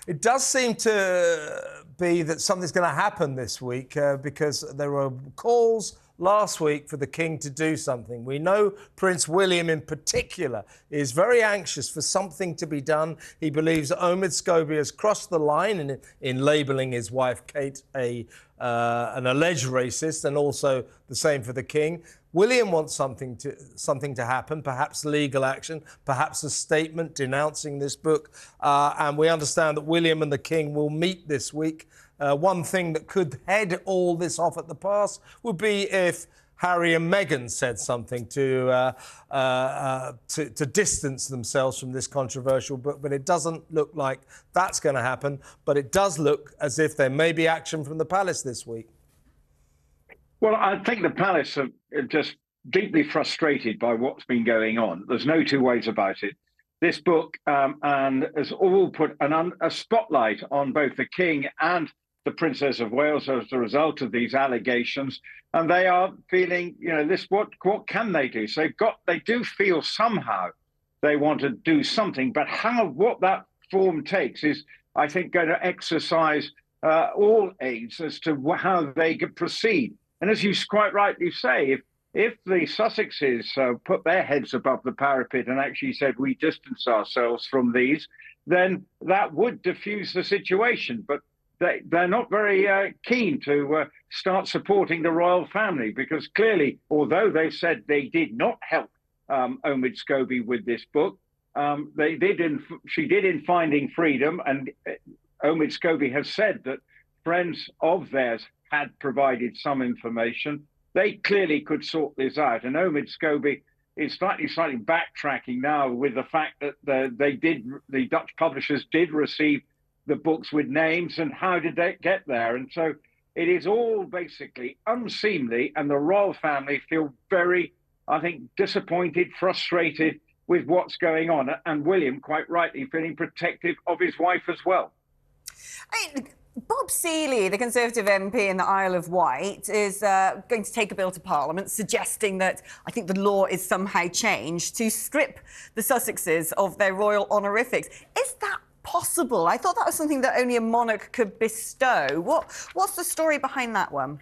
It does seem to be that something's going to happen this week because there were calls last week for the King to do something. We know Prince William in particular is very anxious for something to be done. He believes Omid Scobie has crossed the line in labelling his wife Kate an alleged racist, and also the same for the King. William wants something to happen, perhaps legal action, perhaps a statement denouncing this book. And we understand that William and the King will meet this week. One thing that could head all this off at the pass would be if Harry and Meghan said something to distance themselves from this controversial book. But it doesn't look like that's going to happen. But it does look as if there may be action from the palace this week. Well, I think the palace are just deeply frustrated by what's been going on. There's no two ways about it. This book and has all put a spotlight on both the King and the Princess of Wales as a result of these allegations, and they are feeling, what can they do? So they do feel somehow they want to do something, but what that form takes is, I think, going to exercise all aids as to how they could proceed. And as you quite rightly say, if the Sussexes put their heads above the parapet and actually said we distance ourselves from these, then that would diffuse the situation. But they're not very keen to start supporting the royal family, because clearly, although they said they did not help Omid Scobie with this book, she did in Finding Freedom, and Omid Scobie has said that friends of theirs had provided some information. They clearly could sort this out, and Omid Scobie is slightly backtracking now with the fact that the Dutch publishers did receive the books with names, and how did they get there? And so it is all basically unseemly, and the royal family feel very, I think, disappointed, frustrated with what's going on, and William, quite rightly, feeling protective of his wife as well. Bob Seeley, the Conservative MP in the Isle of Wight, is going to take a bill to Parliament suggesting that I think the law is somehow changed to strip the Sussexes of their royal honorifics. Is that possible? I thought that was something that only a monarch could bestow. What's the story behind that one?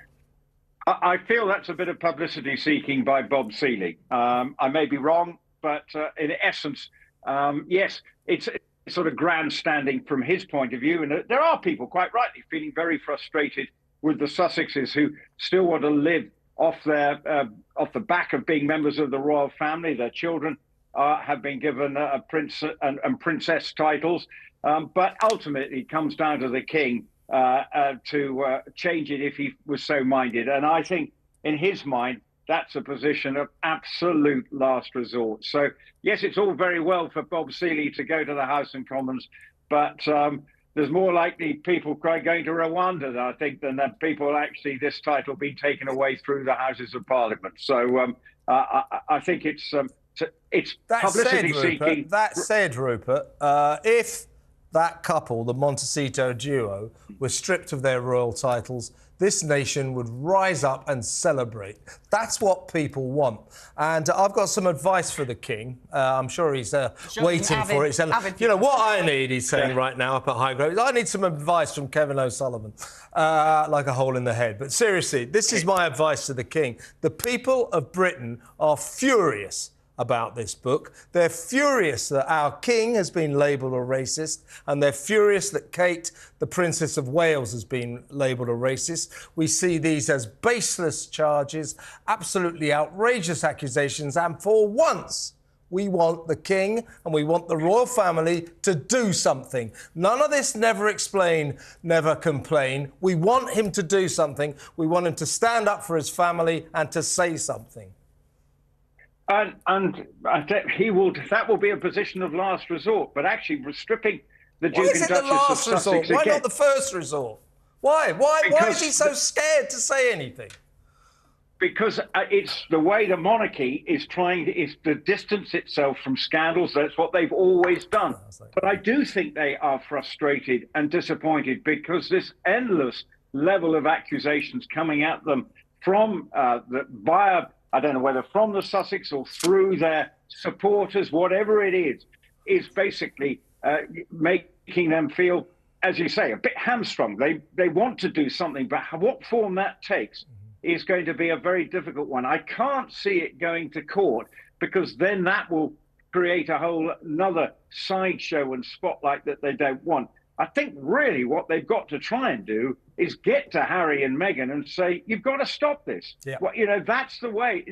I feel that's a bit of publicity seeking by Bob Seeley. I may be wrong, but in essence, yes, it's sort of grandstanding from his point of view. And there are people, quite rightly, feeling very frustrated with the Sussexes who still want to live off the back of being members of the royal family. Their children have been given prince and princess titles. But ultimately, it comes down to the King to change it if he was so minded. And I think, in his mind, that's a position of absolute last resort. So, yes, it's all very well for Bob Seeley to go to the House and Commons, but there's more likely people going to Rwanda, I think, than that people actually this title being taken away through the Houses of Parliament. So I think it's publicity seeking. That said, Rupert, if that couple, the Montecito duo, were stripped of their royal titles, this nation would rise up and celebrate. That's what people want. And I've got some advice for the King. I'm sure he's waiting for it. You know, what I need, he's saying right now up at Highgrove, I need some advice from Kevin O'Sullivan, like a hole in the head. But seriously, this is my advice to the King. The people of Britain are furious about this book. They're furious that our King has been labelled a racist, and they're furious that Kate, the Princess of Wales, has been labelled a racist. We see these as baseless charges, absolutely outrageous accusations, and for once, we want the King and we want the royal family to do something. None of this never explain, never complain. We want him to do something. We want him to stand up for his family and to say something. And I think that will be a position of last resort. But actually, stripping the Duke and Duchess of Sussex Why again, not the first resort? Why is he so scared to say anything? Because it's the way the monarchy is trying to distance itself from scandals. That's what they've always done. But I do think they are frustrated and disappointed because this endless level of accusations coming at them from via, I don't know whether from the Sussex or through their supporters, whatever it is basically making them feel as you say, a bit hamstrung. They want to do something, but what form that takes is going to be a very difficult one. I can't see it going to court, because then that will create a whole another sideshow and spotlight that they don't want. I think really what they've got to try and do is get to Harry and Meghan and say, you've got to stop this. Yeah. Well, that's the way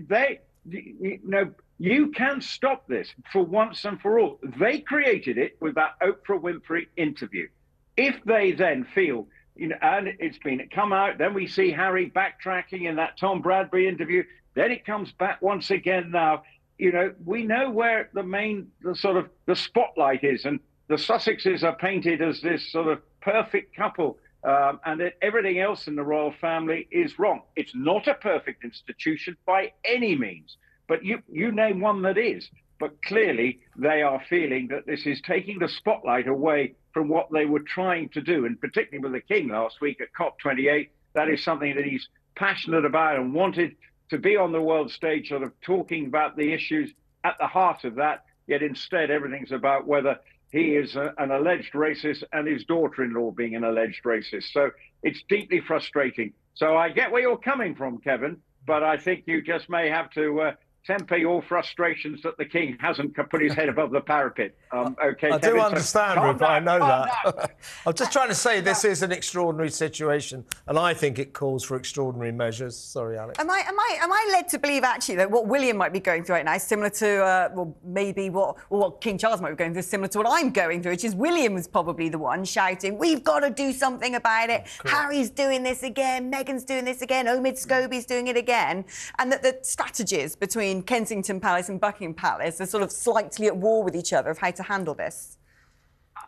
you can stop this for once and for all. They created it with that Oprah Winfrey interview. If they then feel, and it's been come out, then we see Harry backtracking in that Tom Bradbury interview, then it comes back once again now. We know where the spotlight is, and the Sussexes are painted as this sort of perfect couple, and that everything else in the royal family is wrong. It's not a perfect institution by any means, but you name one that is. But clearly they are feeling that this is taking the spotlight away from what they were trying to do, and particularly with the King last week at COP28, that is something that he's passionate about and wanted to be on the world stage, sort of talking about the issues at the heart of that, yet instead everything's about whether he is an alleged racist and his daughter-in-law being an alleged racist. So it's deeply frustrating. So I get where you're coming from, Kevin, but I think you just may have to temper your frustrations that the King hasn't put his head above the parapet. Okay, I Kevin, do understand, Rupert, I know that. Down. I'm just trying to say this is an extraordinary situation, and I think it calls for extraordinary measures. Sorry, Alex. Am I led to believe, actually, that what William might be going through right now is similar to, maybe what King Charles might be going through is similar to what I'm going through, which is William was probably the one shouting, we've got to do something about it. Cool. Harry's doing this again. Meghan's doing this again. Omid Scobie's doing it again. And that the strategies between Kensington Palace and Buckingham Palace are sort of slightly at war with each other of how to handle this.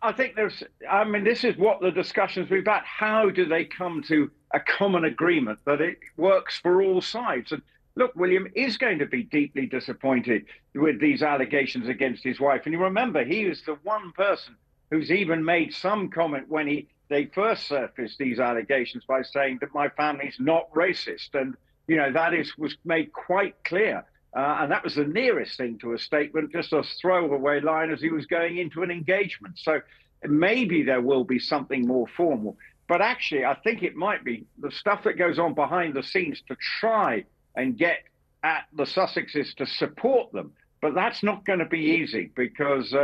I think this is what the discussions will be about. How do they come to a common agreement that it works for all sides? And look, William is going to be deeply disappointed with these allegations against his wife. And you remember, he was the one person who's even made some comment when they first surfaced these allegations by saying that my family's not racist. And, that was made quite clear. And that was the nearest thing to a statement, just a throwaway line as he was going into an engagement. So maybe there will be something more formal. But actually, I think it might be the stuff that goes on behind the scenes to try and get at the Sussexes to support them. But that's not going to be easy, because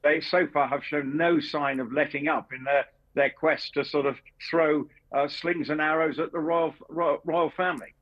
they so far have shown no sign of letting up in their quest to sort of throw slings and arrows at the royal family.